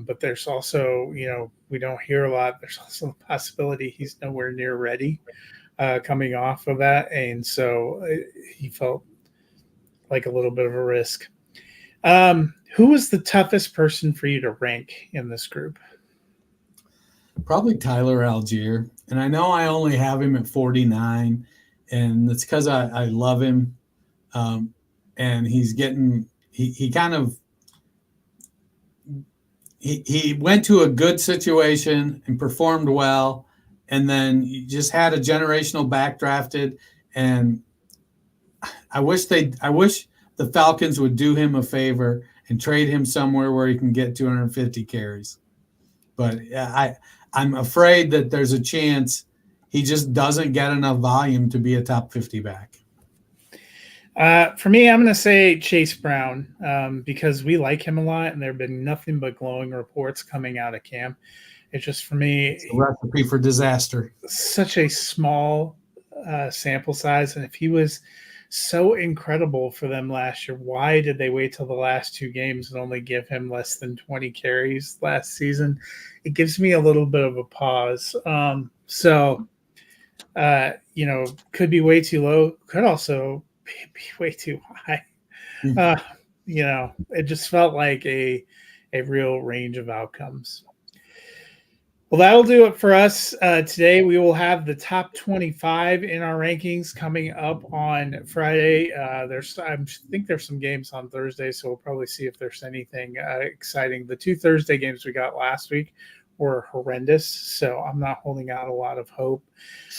But there's also, we don't hear a lot. There's also a possibility he's nowhere near ready coming off of that. And so he felt like a little bit of a risk. Who was the toughest person for you to rank in this group? Probably Tyler Algier. And I know I only have him at 49, and it's because I love him. And he's getting he kind of he went to a good situation and performed well, and then you just had a generational back drafted. And I wish the Falcons would do him a favor and trade him somewhere where he can get 250 carries. But I'm afraid that there's a chance he just doesn't get enough volume to be a top 50 back. For me, I'm going to say Chase Brown because we like him a lot, and there have been nothing but glowing reports coming out of camp. It's just, for me, it's a recipe for disaster. Such a small sample size, and if he was so incredible for them last year, why did they wait till the last 2 games and only give him less than 20 carries last season? It gives me a little bit of a pause. Could be way too low, could also be way too high. It just felt like a real range of outcomes. Well, that'll do it for us today. We will have the top 25 in our rankings coming up on Friday. I think there's some games on Thursday, so we'll probably see if there's anything exciting. The 2 Thursday games we got last week were horrendous, so I'm not holding out a lot of hope.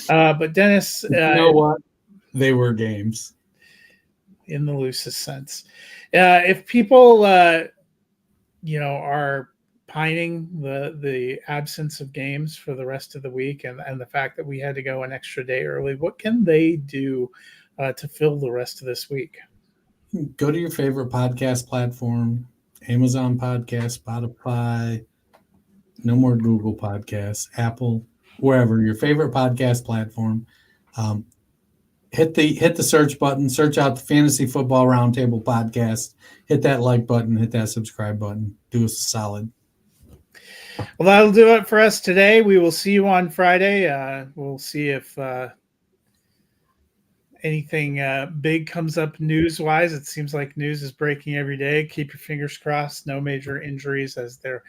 But Dennis, you know what? They were games in the loosest sense. If people, are pining the absence of games for the rest of the week and the fact that we had to go an extra day early, what can they do to fill the rest of this week? Go to your favorite podcast platform, Amazon Podcast, Spotify, no more Google Podcasts, Apple, wherever, your favorite podcast platform. Hit the search button, search out the Fantasy Football Roundtable podcast, hit that like button, hit that subscribe button, do us a solid. Well, that'll do it for us today. We will see you on Friday. We'll see if anything big comes up news-wise. It seems like news is breaking every day. Keep your fingers crossed. No major injuries as they're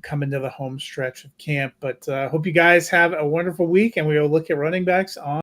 coming to the home stretch of camp. But hope you guys have a wonderful week, and we will look at running backs on